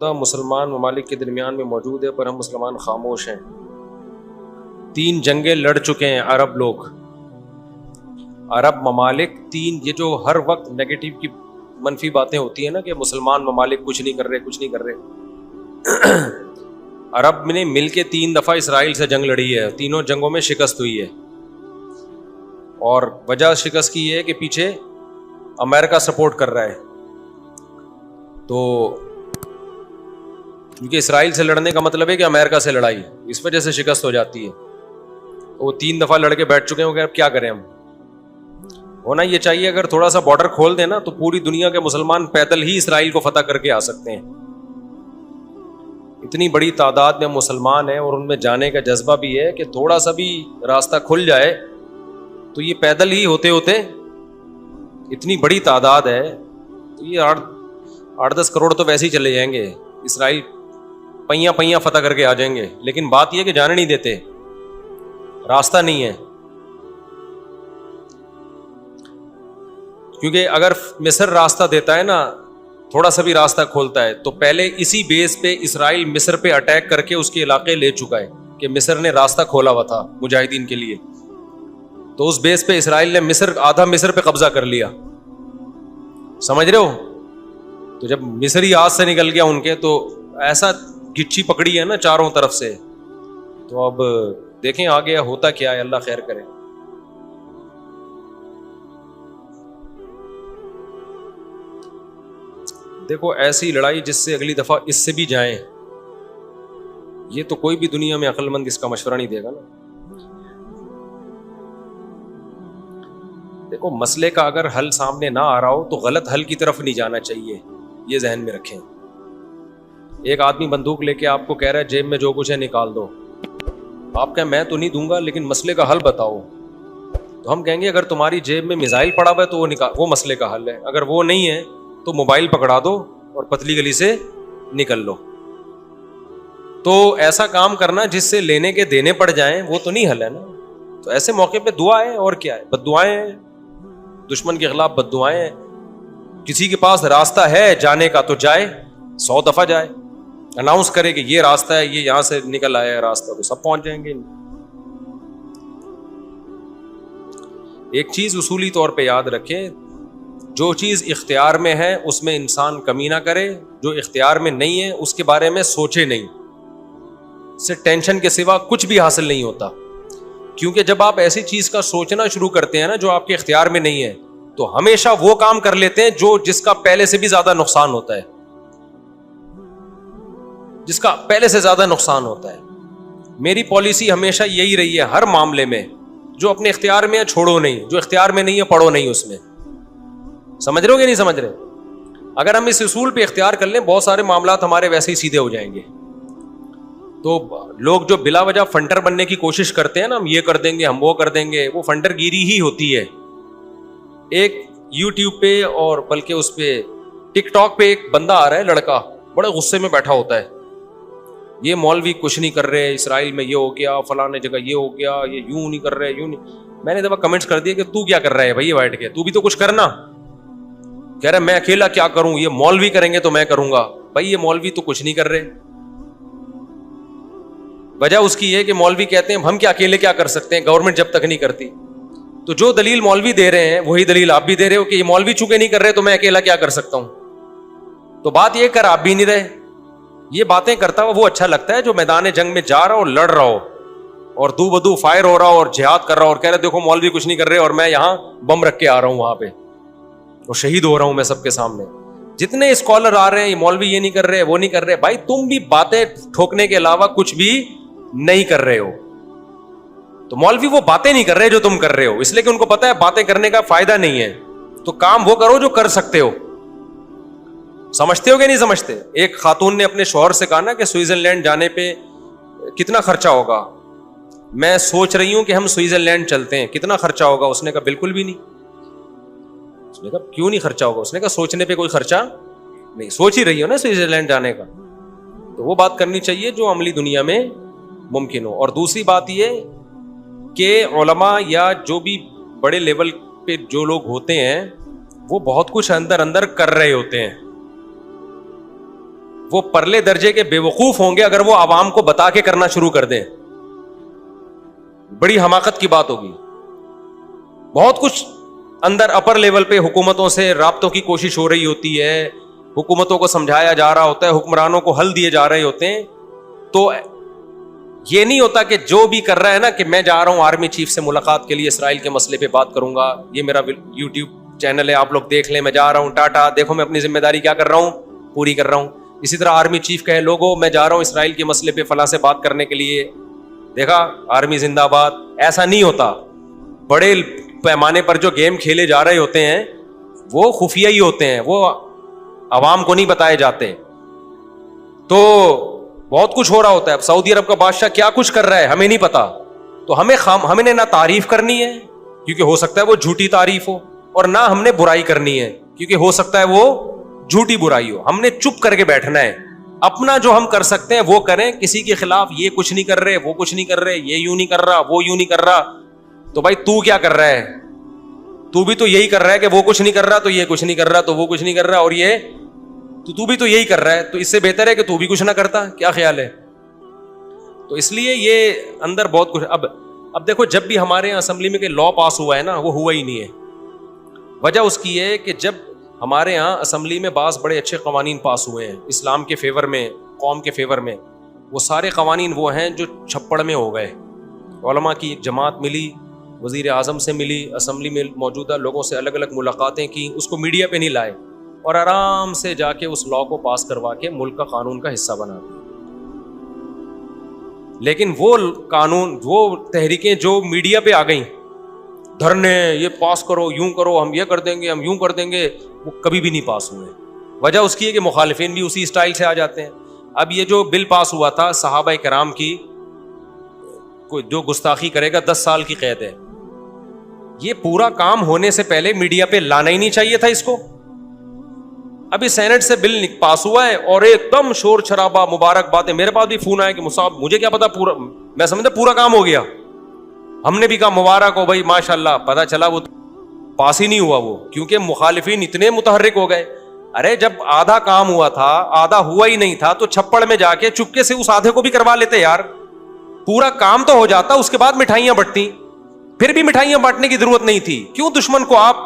مسلمان ممالک کے درمیان میں موجود ہے، پر ہم مسلمان خاموش ہیں۔ 3 جنگیں لڑ چکے ہیں عرب لوگ، عرب ممالک 3، یہ جو ہر وقت نیگیٹو کی منفی باتیں ہوتی ہیں نا کہ مسلمان ممالک کچھ نہیں کر رہے عرب نے مل کے 3 دفعہ اسرائیل سے جنگ لڑی ہے، تینوں جنگوں میں شکست ہوئی ہے، اور وجہ شکست کی یہ ہے کہ پیچھے امریکہ سپورٹ کر رہا ہے۔ تو کیونکہ اسرائیل سے لڑنے کا مطلب ہے کہ امریکہ سے لڑائی، اس وجہ سے شکست ہو جاتی ہے۔ تو وہ 3 دفعہ لڑ کے بیٹھ چکے ہیں کہ اب کیا کریں ہم۔ ہونا یہ چاہیے اگر تھوڑا سا بارڈر کھول دیں نا تو پوری دنیا کے مسلمان پیدل ہی اسرائیل کو فتح کر کے آ سکتے ہیں۔ اتنی بڑی تعداد میں مسلمان ہیں اور ان میں جانے کا جذبہ بھی ہے کہ تھوڑا سا بھی راستہ کھل جائے تو یہ پیدل ہی ہوتے ہوتے اتنی بڑی تعداد ہے تو یہ 8-10 کروڑ تو ویسے ہی چلے جائیں گے، اسرائیل پہیاں فتح کر کے آ جائیں گے۔ لیکن بات یہ کہ جانے نہیں دیتے، راستہ نہیں ہے۔ کیونکہ اگر مصر راستہ دیتا ہے نا، تھوڑا سا بھی راستہ کھولتا ہے تو پہلے اسی بیس پہ اسرائیل مصر پہ اٹیک کر کے اس کے علاقے لے چکا ہے کہ مصر نے راستہ کھولا ہوا تھا مجاہدین کے لیے، تو اس بیس پہ اسرائیل نے آدھا مصر پہ قبضہ کر لیا۔ سمجھ رہے ہو؟ تو جب مصری ہاتھ سے نکل گیا ان کے، تو ایسا گچھی پکڑی ہے نا چاروں طرف سے، تو اب دیکھیں آگے ہوتا کیا ہے، اللہ خیر کرے۔ دیکھو ایسی لڑائی جس سے اگلی دفعہ اس سے بھی جائیں، یہ تو کوئی بھی دنیا میں عقل مند اس کا مشورہ نہیں دے گا نا۔ دیکھو مسئلے کا اگر حل سامنے نہ آ رہا ہو تو غلط حل کی طرف نہیں جانا چاہیے، یہ ذہن میں رکھیں۔ ایک آدمی بندوق لے کے آپ کو کہہ رہا ہے جیب میں جو کچھ ہے نکال دو، آپ کہیں میں تو نہیں دوں گا لیکن مسئلے کا حل بتاؤ، تو ہم کہیں گے اگر تمہاری جیب میں میزائل پڑا ہوا ہے تو وہ مسئلے کا حل ہے، اگر وہ نہیں ہے تو موبائل پکڑا دو اور پتلی گلی سے نکل لو۔ تو ایسا کام کرنا جس سے لینے کے دینے پڑ جائیں وہ تو نہیں حل ہے نا۔ تو ایسے موقع پہ دعا ہے، اور کیا ہے، بد دعائیں ہیں، دشمن کے خلاف بد دعائیں ہیں۔ کسی کے پاس راستہ ہے جانے کا تو جائے، 100 دفعہ جائے، اناؤنس کرے کہ یہ راستہ ہے، یہ یہاں سے نکل آیا ہے راستہ، تو سب پہنچ جائیں گے۔ ایک چیز اصولی طور پہ یاد رکھیں، جو چیز اختیار میں ہے اس میں انسان کمی نہ کرے، جو اختیار میں نہیں ہے اس کے بارے میں سوچے نہیں، اس سے ٹینشن کے سوا کچھ بھی حاصل نہیں ہوتا۔ کیونکہ جب آپ ایسی چیز کا سوچنا شروع کرتے ہیں نا جو آپ کے اختیار میں نہیں ہے، تو ہمیشہ وہ کام کر لیتے ہیں جس کا پہلے سے بھی زیادہ نقصان ہوتا ہے، جس کا پہلے سے زیادہ نقصان ہوتا ہے۔ میری پالیسی ہمیشہ یہی رہی ہے ہر معاملے میں، جو اپنے اختیار میں ہے چھوڑو نہیں، جو اختیار میں نہیں ہے پڑھو نہیں اس میں۔ سمجھ رہے ہو کہ نہیں سمجھ رہے؟ اگر ہم اس اصول پہ اختیار کر لیں بہت سارے معاملات ہمارے ویسے ہی سیدھے ہو جائیں گے۔ تو لوگ جو بلا وجہ فنڈر بننے کی کوشش کرتے ہیں نا، ہم یہ کر دیں گے، ہم وہ کر دیں گے، وہ فنڈر گیری ہی ہوتی ہے۔ ایک یوٹیوب پہ اور بلکہ اس پہ ٹک ٹاک پہ ایک بندہ آ رہا ہے، لڑکا بڑے غصے میں بیٹھا ہوتا ہے، یہ مولوی کچھ نہیں کر رہے، اسرائیل میں یہ ہو گیا، فلانے جگہ یہ ہو گیا، یہ یوں نہیں کر رہے، یوں نہیں۔ میں نے دفعہ کمنٹس کر دیا کہ تو کیا کر رہا ہے بھائی بیٹھ کے، تو بھی تو کچھ کرنا۔ کہہ رہا میں اکیلا کیا کروں، یہ مولوی کریں گے تو میں کروں گا۔ بھائی یہ مولوی تو کچھ نہیں کر رہے، وجہ اس کی یہ کہ مولوی کہتے ہیں ہم کیا اکیلے کیا کر سکتے ہیں، گورنمنٹ جب تک نہیں کرتی۔ تو جو دلیل مولوی دے رہے ہیں وہی دلیل آپ بھی دے رہے ہو کہ یہ مولوی چونکہ نہیں کر رہے تو میں اکیلا کیا کر سکتا ہوں۔ تو بات یہ کر آپ بھی نہیں رہے، یہ باتیں کرتا ہوا وہ اچھا لگتا ہے جو میدان جنگ میں جا رہا ہو اور لڑ رہا ہو اور دو بدو فائر ہو رہا ہو اور جہاد کر رہا ہو اور کہہ رہے دیکھو مولوی کچھ نہیں کر رہے اور میں یہاں بم رکھ کے آ رہا ہوں وہاں پہ اور شہید ہو رہا ہوں میں سب کے سامنے۔ جتنے اسکالر آ رہے ہیں یہ مولوی یہ نہیں کر رہے وہ نہیں کر رہے، بھائی تم بھی باتیں ٹھوکنے کے علاوہ کچھ بھی نہیں کر رہے ہو۔ تو مولوی وہ باتیں نہیں کر رہے جو تم کر رہے ہو، اس لیے کہ ان کو پتا ہے باتیں کرنے کا فائدہ نہیں ہے، تو کام وہ کرو جو کر سکتے ہو۔ سمجھتے ہو کہ نہیں سمجھتے؟ ایک خاتون نے اپنے شوہر سے کہا نا کہ سوئٹزرلینڈ جانے پہ کتنا خرچہ ہوگا، میں سوچ رہی ہوں کہ ہم سوئٹزرلینڈ چلتے ہیں، کتنا خرچہ ہوگا؟ اس نے کہا بالکل بھی نہیں۔ اس نے کہا کیوں نہیں خرچہ ہوگا؟ اس نے کہا سوچنے پہ کوئی خرچہ نہیں، سوچ ہی رہی ہو نا سوئٹزرلینڈ جانے کا، تو وہ بات کرنی چاہیے جو عملی دنیا میں ممکن ہو۔ اور دوسری بات یہ کہ علماء یا جو بھی بڑے لیول پہ جو لوگ ہوتے ہیں وہ بہت کچھ اندر کر رہے ہوتے ہیں، وہ پرلے درجے کے بیوقوف ہوں گے اگر وہ عوام کو بتا کے کرنا شروع کر دیں. بڑی حماقت کی بات ہوگی. بہت کچھ اندر اپر لیول پہ حکومتوں سے رابطوں کی کوشش ہو رہی ہوتی ہے, حکومتوں کو سمجھایا جا رہا ہوتا ہے, حکمرانوں کو حل دیے جا رہے ہوتے ہیں. تو یہ نہیں ہوتا کہ جو بھی کر رہا ہے نا کہ میں جا رہا ہوں آرمی چیف سے ملاقات کے لیے, اسرائیل کے مسئلے پہ بات کروں گا, یہ میرا یوٹیوب چینل ہے, آپ لوگ دیکھ لیں, میں جا رہا ہوں, ٹاٹا, دیکھو میں اپنی ذمہ داری کیا کر رہا ہوں, پوری کر رہا ہوں. اسی طرح آرمی چیف کہے لوگوں میں جا رہا ہوں اسرائیل کے مسئلے پہ فلاں سے بات کرنے کے لیے, دیکھا آرمی زندہ باد. ایسا نہیں ہوتا. بڑے پیمانے پر جو گیم کھیلے جا رہے ہوتے ہیں وہ خفیہ ہی ہوتے ہیں, وہ عوام کو نہیں بتائے جاتے. تو بہت کچھ ہو رہا ہوتا ہے. اب سعودی عرب کا بادشاہ کیا کچھ کر رہا ہے ہمیں نہیں پتا, تو ہمیں نہ تعریف کرنی ہے کیونکہ ہو سکتا ہے وہ جھوٹی تعریف ہو, اور نہ ہم نے برائی کرنی ہے کیونکہ ہو سکتا ہے وہ جھوٹی برائی ہو. ہم نے چپ کر کے بیٹھنا ہے, اپنا جو ہم کر سکتے ہیں وہ کریں. کسی کے خلاف یہ کچھ نہیں کر رہے, وہ کچھ نہیں کر رہے, یہ یوں نہیں کر رہا, وہ یوں نہیں کر رہا, تو بھائی تو کیا کر رہا ہے؟ تو بھی تو یہی کر رہا ہے کہ وہ کچھ نہیں کر رہا تو یہ کچھ نہیں کر رہا تو وہ کچھ نہیں کر رہا, اور یہ تو بھی تو یہی کر رہا ہے, تو اس سے بہتر ہے کہ تو بھی کچھ نہ کرتا. کیا خیال ہے؟ تو اس لیے یہ اندر بہت کچھ. اب دیکھو جب بھی ہمارے یہاں اسمبلی میں کہ لا پاس ہوا ہے نا, وہ ہوا ہی نہیں ہے. وجہ اس کی ہے کہ جب ہمارے یہاں اسمبلی میں بعض بڑے اچھے قوانین پاس ہوئے ہیں اسلام کے فیور میں, قوم کے فیور میں, وہ سارے قوانین وہ ہیں جو چھپڑ میں ہو گئے. علماء کی ایک جماعت ملی, وزیر اعظم سے ملی, اسمبلی میں موجودہ لوگوں سے الگ الگ ملاقاتیں کی, اس کو میڈیا پہ نہیں لائے, اور آرام سے جا کے اس لا کو پاس کروا کے ملک کا قانون کا حصہ بنا دیا. لیکن وہ قانون, وہ تحریکیں جو میڈیا پہ آ گئیں, دھرنے, یہ پاس کرو, یوں کرو, ہم یہ کر دیں گے, ہم یوں کر دیں گے, وہ کبھی بھی نہیں پاس ہوئے. وجہ اس کی ہے کہ مخالفین بھی اسی اسٹائل سے آ جاتے ہیں. اب یہ جو بل پاس ہوا تھا صحابہ کرام کی, جو گستاخی کرے گا 10 سال کی قید ہے, یہ پورا کام ہونے سے پہلے میڈیا پہ لانا ہی نہیں چاہیے تھا اس کو. ابھی سینٹ سے بل پاس ہوا ہے اور ایک دم شور شرابہ, مبارک باتیں. میرے پاس بھی فون آیا کہ مصعب مجھے کیا پتا, پورا میں سمجھتا پورا کام ہو گیا. ہم نے بھی کہا مبارک ہو بھائی, ماشاء اللہ. پتا چلا وہ پاس ہی نہیں ہوا, وہ کیونکہ مخالفین اتنے متحرک ہو گئے. ارے جب آدھا کام ہوا تھا, آدھا ہوا ہی نہیں تھا, تو چھپڑ میں جا کے چپکے سے اس آدھے کو بھی کروا لیتے یار. پورا کام تو ہو جاتا, اس کے بعد مٹھائیاں بٹتی. پھر بھی مٹھائیاں بانٹنے کی ضرورت نہیں تھی. کیوں دشمن کو آپ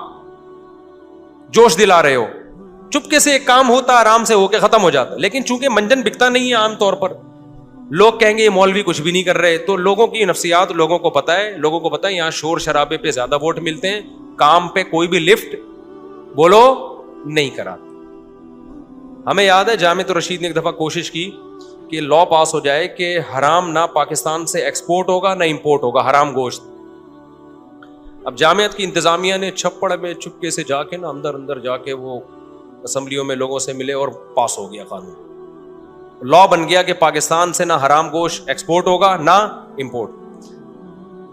جوش دلا رہے ہو؟ چپکے سے ایک کام ہوتا, آرام سے ہو کے ختم ہو جاتا. لیکن چونکہ منجن بکتا نہیں ہے عام طور پر, لوگ کہیں گے یہ مولوی کچھ بھی نہیں کر رہے, تو لوگوں کی نفسیات لوگوں کو پتا ہے. لوگوں کو پتا ہے یہاں شور شرابے پہ زیادہ ووٹ ملتے ہیں, کام پہ کوئی بھی لفٹ بولو نہیں کرا. ہمیں یاد ہے جامعۃ الرشید نے ایک دفعہ کوشش کی کہ لا پاس ہو جائے کہ حرام نہ پاکستان سے ایکسپورٹ ہوگا نہ امپورٹ ہوگا, حرام گوشت. اب جامعت کی انتظامیہ نے چھپڑ میں چپکے سے جا کے نا اندر جا کے وہ اسمبلیوں میں لوگوں سے ملے اور پاس ہو گیا قانون. لا بن گیا کہ پاکستان سے نہ حرام گوشت ایکسپورٹ ہوگا نہ امپورٹ.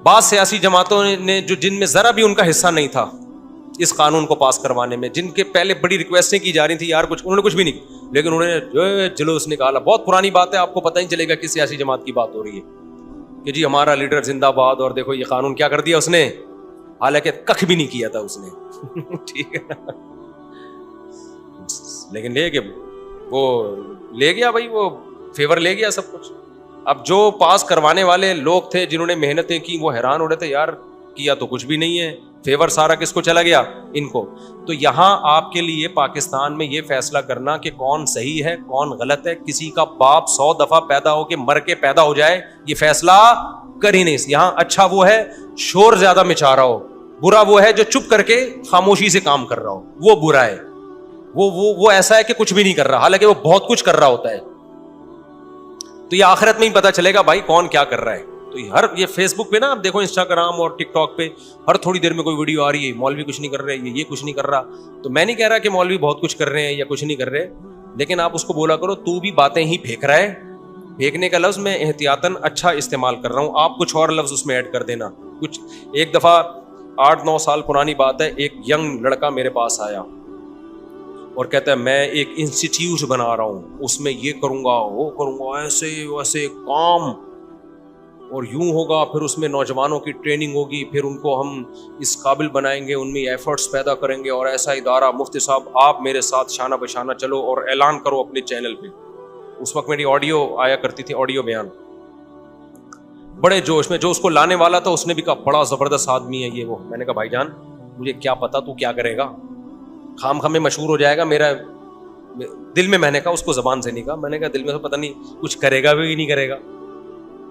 بعض سیاسی جماعتوں نے جن میں ذرا بھی ان کا حصہ نہیں تھا اس قانون کو پاس کروانے میں, جن کے پہلے بڑی ریکویسٹیں کی جا رہی تھی یار کچھ, انہوں نے کچھ بھی نہیں, لیکن انہوں نے جو جلوس نکالا. بہت پرانی بات ہے, آپ کو پتہ نہیں چلے گا کس سیاسی جماعت کی بات ہو رہی ہے کہ جی ہمارا لیڈر زندہ باد, اور دیکھو یہ قانون کیا کر دیا اس نے, حالانکہ کخ بھی نہیں کیا تھا اس نے. ٹھیک ہے, لیکن لے کے وہ لے گیا بھائی, وہ فیور لے گیا سب کچھ. اب جو پاس کروانے والے لوگ تھے جنہوں نے محنتیں کی, وہ حیران ہو رہے تھے یار کیا تو کچھ بھی نہیں ہے, فیور سارا کس کو چلا گیا, ان کو. تو یہاں آپ کے لیے پاکستان میں یہ فیصلہ کرنا کہ کون صحیح ہے کون غلط ہے, کسی کا باپ 100 دفعہ پیدا ہو کے مر کے پیدا ہو جائے, یہ فیصلہ کر ہی نہیں. یہاں اچھا وہ ہے شور زیادہ مچا رہا ہو, برا وہ ہے جو چپ کر کے خاموشی سے کام کر رہا ہو, وہ برا ہے. وہ ایسا ہے کہ کچھ بھی نہیں کر رہا, حالانکہ وہ بہت کچھ کر رہا ہوتا ہے. تو یہ آخرت میں ہی پتا چلے گا بھائی کون کیا کر رہا ہے. تو یہ فیس بک پہ نا آپ دیکھو, انسٹاگرام اور ٹک ٹاک پہ ہر تھوڑی دیر میں کوئی ویڈیو آ رہی ہے, مولوی کچھ نہیں کر رہے, یہ کچھ نہیں کر رہا. تو میں نہیں کہہ رہا کہ مولوی بہت کچھ کر رہے ہیں یا کچھ نہیں کر رہے, لیکن آپ اس کو بولا کرو تو بھی باتیں ہی پھینک رہا ہے. پھینکنے کا لفظ میں احتیاطاً اچھا استعمال کر رہا ہوں, آپ کچھ اور لفظ اس میں ایڈ کر دینا. کچھ ایک دفعہ 8-9 سال پرانی بات ہے, ایک ینگ لڑکا میرے پاس آیا اور کہتا ہے میں ایک انسٹیٹیوٹ بنا رہا ہوں, اس میں یہ کروں گا وہ کروں گا, ایسے ویسے کام, اور یوں ہوگا, پھر اس میں نوجوانوں کی ٹریننگ ہوگی, پھر ان کو ہم اس قابل بنائیں گے, ان میں ایفرٹس پیدا کریں گے, اور ایسا ادارہ, مفتی صاحب آپ میرے ساتھ شانہ بشانہ چلو اور اعلان کرو اپنے چینل پہ. اس وقت میری آڈیو آیا کرتی تھی, آڈیو بیان, بڑے جوش میں. جو اس کو لانے والا تھا اس نے بھی کہا بڑا زبردست آدمی ہے یہ وہ. میں نے کہا بھائی جان مجھے کیا پتا تو کیا کرے گا, خام خام میں مشہور ہو جائے گا. میرا دل میں, میں نے کہا اس کو زبان سے نہیں کہا, میں نے کہا دل میں تو پتہ نہیں کچھ کرے گا بھی نہیں کرے گا,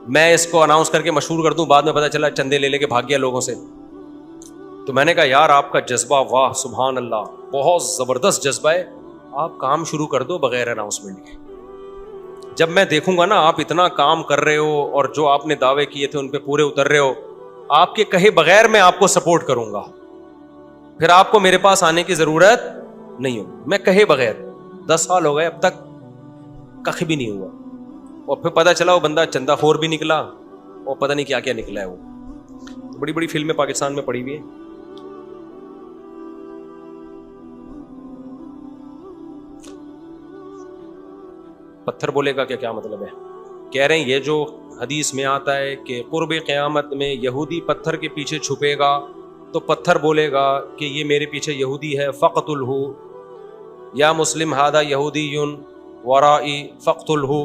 میں اس کو اناؤنس کر کے مشہور کر دوں, بعد میں پتہ چلا چندے لے لے کے بھاگ گیا لوگوں سے. تو میں نے کہا یار آپ کا جذبہ, واہ سبحان اللہ, بہت زبردست جذبہ ہے, آپ کام شروع کر دو بغیر اناؤنسمنٹ کے. جب میں دیکھوں گا نا آپ اتنا کام کر رہے ہو اور جو آپ نے دعوے کیے تھے ان پہ پورے اتر رہے ہو, آپ کے کہے بغیر میں آپ کو سپورٹ کروں گا, پھر آپ کو میرے پاس آنے کی ضرورت نہیں ہوگی. میں کہے بغیر 10 سال ہو گئے اب تک کخ بھی نہیں ہوا, اور پھر پتہ چلا وہ بندہ چندہ خور بھی نکلا اور پتہ نہیں کیا کیا نکلا ہے. وہ بڑی بڑی فلمیں پاکستان میں پڑی ہوئی ہیں. پتھر بولے گا کیا مطلب ہے؟ کہہ رہے ہیں یہ جو حدیث میں آتا ہے کہ قرب قیامت میں یہودی پتھر کے پیچھے چھپے گا تو پتھر بولے گا کہ یہ میرے پیچھے یہودی ہے, فقتلہ یا مسلم ہادہ یہودی ورائی فقتلہ,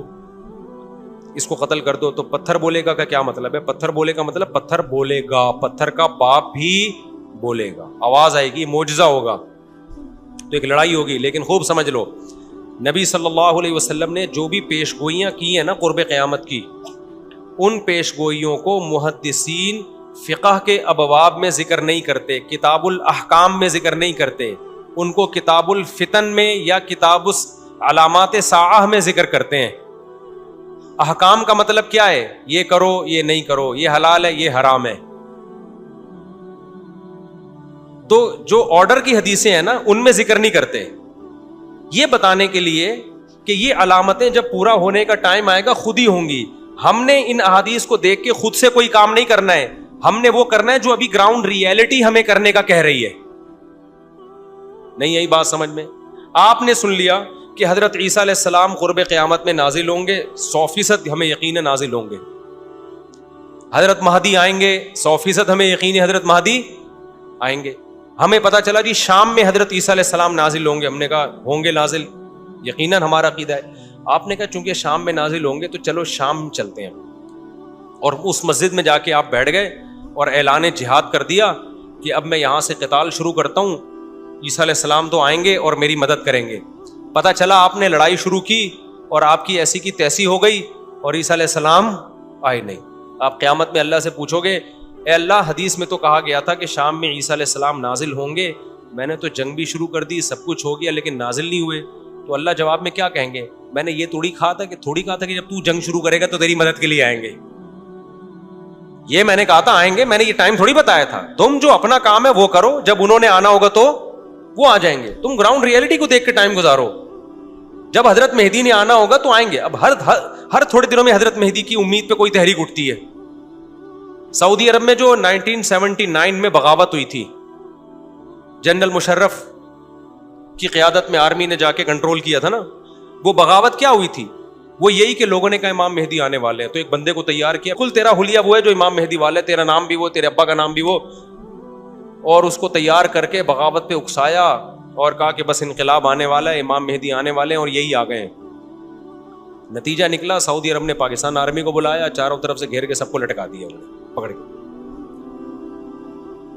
اس کو قتل کر دو. تو پتھر بولے گا کا کیا مطلب ہے؟ پتھر بولے کا مطلب پتھر بولے گا, پتھر کا باپ بھی بولے گا, آواز آئے گی, معجزہ ہوگا, تو ایک لڑائی ہوگی. لیکن خوب سمجھ لو نبی صلی اللہ علیہ وسلم نے جو بھی پیش گوئیاں کی ہیں نا قرب قیامت کی, ان پیش گوئیوں کو محدثین فقہ کے ابواب میں ذکر نہیں کرتے, کتاب الاحکام میں ذکر نہیں کرتے, ان کو کتاب الفتن میں یا کتاب علامات ساعہ میں ذکر کرتے ہیں. احکام کا مطلب کیا ہے؟ یہ کرو یہ نہیں کرو, یہ حلال ہے یہ حرام ہے. تو جو آرڈر کی حدیثیں ہیں نا ان میں ذکر نہیں کرتے, یہ بتانے کے لیے کہ یہ علامتیں جب پورا ہونے کا ٹائم آئے گا خود ہی ہوں گی. ہم نے ان احادیث کو دیکھ کے خود سے کوئی کام نہیں کرنا ہے, ہم نے وہ کرنا ہے جو ابھی گراؤنڈ ریئلٹی ہمیں کرنے کا کہہ رہی ہے. نہیں یہی بات سمجھ میں؟ آپ نے سن لیا کہ حضرت عیسیٰ علیہ السلام قرب قیامت میں نازل ہوں گے, 100% ہمیں یقین ہے نازل ہوں گے. حضرت مہدی آئیں گے, 100% ہمیں یقین ہے حضرت مہدی آئیں گے. ہمیں پتا چلا جی شام میں حضرت عیسیٰ علیہ السلام نازل ہوں گے, ہم نے کہا ہوں گے نازل, یقیناً ہمارا عقیدہ ہے. آپ نے کہا چونکہ شام میں نازل ہوں گے تو چلو شام چلتے ہیں, اور اس مسجد میں جا کے آپ بیٹھ گئے اور اعلان جہاد کر دیا کہ اب میں یہاں سے قتال شروع کرتا ہوں, عیسیٰ علیہ السلام تو آئیں گے اور میری مدد کریں گے. پتا چلا آپ نے لڑائی شروع کی اور آپ کی ایسی کی تیسی ہو گئی اور عیسیٰ علیہ السلام آئے نہیں. آپ قیامت میں اللہ سے پوچھو گے اے اللہ حدیث میں تو کہا گیا تھا کہ شام میں عیسیٰ علیہ السلام نازل ہوں گے, میں نے تو جنگ بھی شروع کر دی, سب کچھ ہو گیا, لیکن نازل نہیں ہوئے. تو اللہ جواب میں کیا کہیں گے؟ میں نے یہ تھوڑی کہا تھا کہ جب تو جنگ شروع کرے گا تو تیری مدد کے لیے آئیں گے. یہ میں نے کہا تھا آئیں گے, میں نے یہ ٹائم تھوڑی بتایا تھا. تم جو اپنا کام ہے وہ کرو, جب انہوں نے آنا ہوگا تو وہ آ جائیں گے. تم گراؤنڈ ریئلٹی کو دیکھ کے ٹائم گزارو. جب حضرت مہدی نے آنا ہوگا تو آئیں گے. اب ہر تھوڑے دنوں میں حضرت مہدی کی امید پہ کوئی تحریک اٹھتی ہے. سعودی عرب میں جو 1979 میں بغاوت ہوئی تھی, جنرل مشرف کی قیادت میں آرمی نے جا کے کنٹرول کیا تھا نا, وہ بغاوت کیا ہوئی تھی؟ وہ یہی کہ لوگوں نے کہا امام مہدی آنے والے ہیں, تو ایک بندے کو تیار کیا, کل تیرا حلیہ وہ ہے جو امام مہدی والا ہے, تیرا نام بھی وہ, تیرے ابا کا نام بھی وہ, اور اس کو تیار کر کے بغاوت پہ اکسایا اور کہا کہ بس انقلاب آنے والا ہے, امام مہدی آنے والے ہیں, اور یہی آ گئے ہیں. نتیجہ نکلا سعودی عرب نے پاکستان آرمی کو بلایا, چاروں طرف سے گھیر کے سب کو لٹکا دیا پکڑ کے.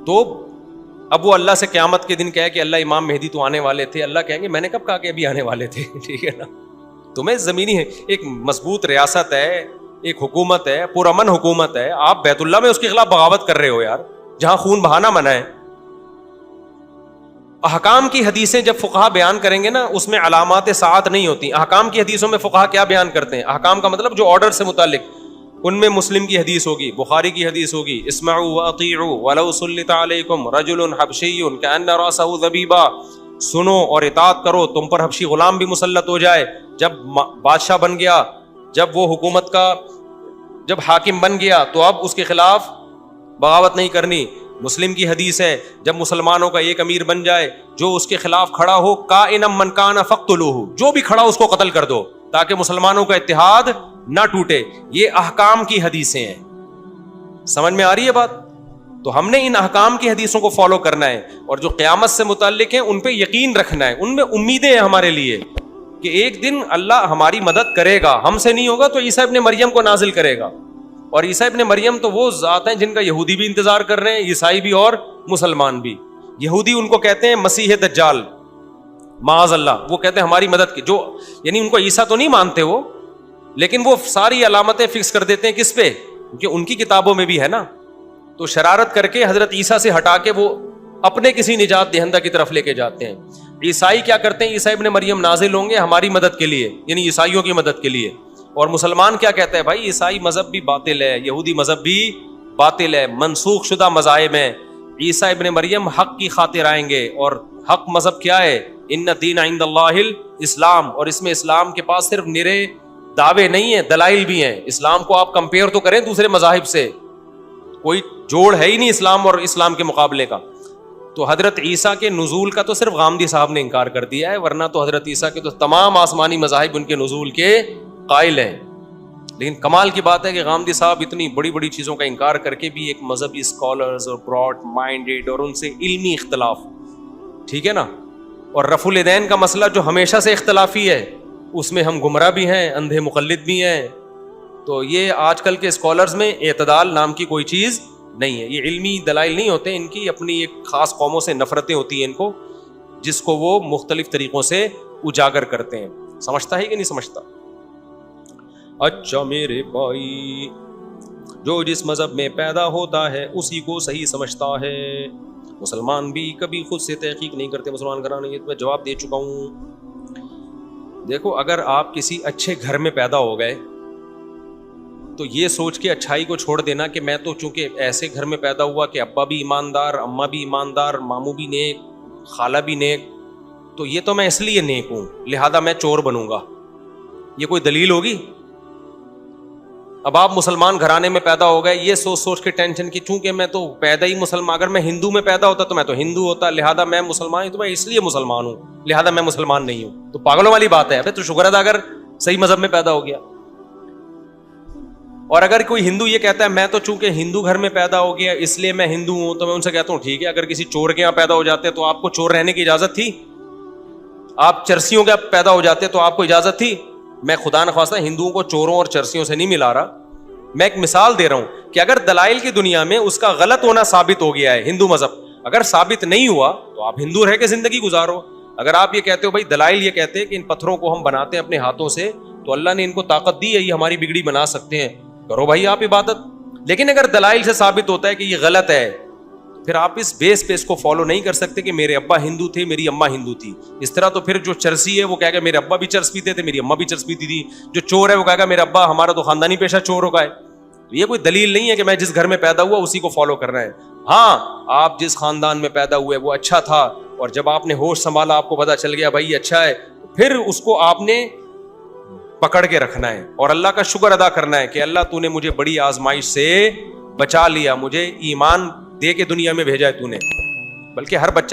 تو اب وہ اللہ سے قیامت کے دن کہے کہ اللہ امام مہدی تو آنے والے تھے, اللہ کہیں گے میں نے کب کہا کہ ابھی آنے والے تھے. ٹھیک ہے نا, تمہیں زمینی ہے ایک مضبوط ریاست ہے, ایک حکومت ہے, پرامن حکومت ہے, آپ بیت اللہ میں اس کے خلاف بغاوت کر رہے ہو یار, جہاں خون بہانا منع ہے. احکام کی حدیثیں جب فقہا بیان کریں گے نا اس میں علامات ساعت نہیں ہوتی. احکام کی حدیثوں میں فقہا کیا بیان کرتے ہیں؟ احکام کا مطلب جو آرڈر سے متعلق, ان میں مسلم کی حدیث ہوگی, بخاری کی حدیث ہوگی, اسمعوا واطیعوا ولو سلط علیکم رجل حبشی کأن رأسہ ذبیبہ, سنو اور اطاعت کرو, تم پر حبشی غلام بھی مسلط ہو جائے. جب بادشاہ بن گیا, جب وہ حکومت کا جب حاکم بن گیا تو اب اس کے خلاف بغاوت نہیں کرنی. مسلم کی حدیث ہے جب مسلمانوں کا ایک امیر بن جائے, جو اس کے خلاف کھڑا ہو, کائنا من کان فاقتلوہ, جو بھی کھڑا اس کو قتل کر دو تاکہ مسلمانوں کا اتحاد نہ ٹوٹے. یہ احکام کی حدیثیں ہیں. سمجھ میں آ رہی ہے بات؟ تو ہم نے ان احکام کی حدیثوں کو فالو کرنا ہے, اور جو قیامت سے متعلق ہیں ان پہ یقین رکھنا ہے, ان میں امیدیں ہیں ہمارے لیے. کہ ایک دن اللہ ہماری مدد کرے گا, ہم سے نہیں ہوگا تو عیسیٰ ابن مریم کو نازل کرے گا. اور عیسیٰ ابن مریم تو وہ ذات ہیں جن کا یہودی بھی انتظار کر رہے ہیں, عیسائی بھی اور مسلمان بھی. یہودی ان کو کہتے ہیں مسیح دجال, معاذ اللہ, وہ کہتے ہیں ہماری مدد کی, جو یعنی ان کو عیسیٰ تو نہیں مانتے وہ, لیکن وہ ساری علامتیں فکس کر دیتے ہیں کس پہ, کیونکہ ان کی کتابوں میں بھی ہے نا. تو شرارت کر کے حضرت عیسیٰ سے ہٹا کے وہ اپنے کسی نجات دہندہ کی طرف لے کے جاتے ہیں. عیسائی کیا کرتے ہیں, عیسیٰ ابن مریم نازل ہوں گے ہماری مدد کے لیے, یعنی عیسائیوں کی مدد کے لیے. اور مسلمان کیا کہتا ہے, بھائی عیسائی مذہب بھی باطل ہے, یہودی مذہب بھی باطل ہے, منسوخ شدہ مذاہب ہیں, عیسیٰ ابن مریم حق کی خاطر آئیں گے. اور حق مذہب کیا ہے, ان الدین عند اللہ الاسلام, اور اس میں اسلام کے پاس صرف نرے دعوے نہیں ہیں, دلائل بھی ہیں. اسلام کو آپ کمپیئر تو کریں دوسرے مذاہب سے, کوئی جوڑ ہے ہی نہیں اسلام اور اسلام کے مقابلے کا. تو حضرت عیسیٰ کے نزول کا تو صرف غامدی صاحب نے انکار کر دیا ہے, ورنہ تو حضرت عیسیٰ کے تو تمام آسمانی مذاہب ان کے نزول کے قائل ہیں. لیکن کمال کی بات ہے کہ غامدی صاحب اتنی بڑی بڑی چیزوں کا انکار کر کے بھی ایک مذہبی اسکالرز اور براڈ مائنڈیڈ اور ان سے علمی اختلاف, ٹھیک ہے نا. اور رفع الیدین کا مسئلہ جو ہمیشہ سے اختلافی ہے, اس میں ہم گمراہ بھی ہیں, اندھے مقلد بھی ہیں. تو یہ آج کل کے اسکالرز میں اعتدال نام کی کوئی چیز نہیں ہے. یہ علمی دلائل نہیں ہوتے, ان کی اپنی ایک خاص قوموں سے نفرتیں ہوتی ہیں ان کو, جس کو وہ مختلف طریقوں سے اجاگر کرتے ہیں. سمجھتا ہے کہ نہیں سمجھتا؟ اچھا میرے بھائی, جو جس مذہب میں پیدا ہوتا ہے اسی کو صحیح سمجھتا ہے. مسلمان بھی کبھی خود سے تحقیق نہیں کرتے. مسلمان گھرانے, یہ تو میں جواب دے چکا ہوں. دیکھو, اگر آپ کسی اچھے گھر میں پیدا ہو گئے تو یہ سوچ کے اچھائی کو چھوڑ دینا کہ میں تو چونکہ ایسے گھر میں پیدا ہوا کہ ابا بھی ایماندار, اماں بھی ایماندار, ماموں بھی نیک, خالہ بھی نیک, تو یہ تو میں اس لیے نیک ہوں لہذا میں چور بنوں گا, یہ کوئی دلیل ہوگی؟ اب آپ مسلمان گھرانے میں پیدا ہو گئے, یہ سوچ کے ٹینشن کی چونکہ میں تو پیدا ہی مسلمان, اگر میں ہندو میں پیدا ہوتا تو میں تو ہندو ہوتا, لہذا میں مسلمان ہوں, تو میں اس لیے مسلمان ہوں لہذا میں مسلمان نہیں ہوں. تو پاگلوں والی بات ہے. ابے تو شکر ادا اگر صحیح مذہب میں پیدا ہو گیا. اور اگر کوئی ہندو یہ کہتا ہے میں تو چونکہ ہندو گھر میں پیدا ہو گیا اس لیے میں ہندو ہوں, تو میں ان سے کہتا ہوں ٹھیک ہے, اگر کسی چور کے یہاں پیدا ہو جاتے تو آپ کو چور رہنے کی اجازت تھی؟ آپ چرسیوں کے پیدا ہو جاتے تو آپ کو اجازت تھی؟ میں خدا نخواستہ ہندوؤں کو چوروں اور چرسیوں سے نہیں ملا رہا, میں ایک مثال دے رہا ہوں کہ اگر دلائل کی دنیا میں اس کا غلط ہونا ثابت ہو گیا ہے ہندو مذہب, اگر ثابت نہیں ہوا تو آپ ہندو رہ کے زندگی گزارو. اگر آپ یہ کہتے ہو بھائی دلائل یہ کہتے ہیں کہ ان پتھروں کو ہم بناتے ہیں اپنے ہاتھوں سے تو اللہ نے ان کو طاقت دی ہے, یہ ہماری بگڑی بنا سکتے ہیں, کرو بھائی آپ عبادت. لیکن اگر دلائل سے ثابت ہوتا ہے کہ یہ غلط ہے, پھر آپ اس بیس پہ اس کو فالو نہیں کر سکتے کہ میرے ابا ہندو تھے, میری اماں ہندو تھی. اس طرح تو پھر جو چرسی ہے وہ کہے گا میرے ابا بھی چرس پیتے تھے, میری اماں بھی چرس پیتی تھی. جو چور ہے وہ کہے گا میرا ابا, ہمارا تو خاندانی پیشہ چوروں کا ہے. یہ کوئی دلیل نہیں ہے کہ میں جس گھر میں پیدا ہوا اسی کو فالو کرنا ہے. ہاں, آپ جس خاندان میں پیدا ہوئے وہ اچھا تھا, اور جب آپ نے ہوش سنبھالا آپ کو پتا چل گیا بھائی اچھا ہے, پھر اس کو آپ نے پکڑ کے رکھنا ہے اور اللہ کا شکر ادا کرنا ہے کہ اللہ تو نے مجھے بڑی آزمائش سے بچا لیا, مجھے ایمان دے کے دنیا میں بھیجا ہے تو نے. بلکہ ہر بچہ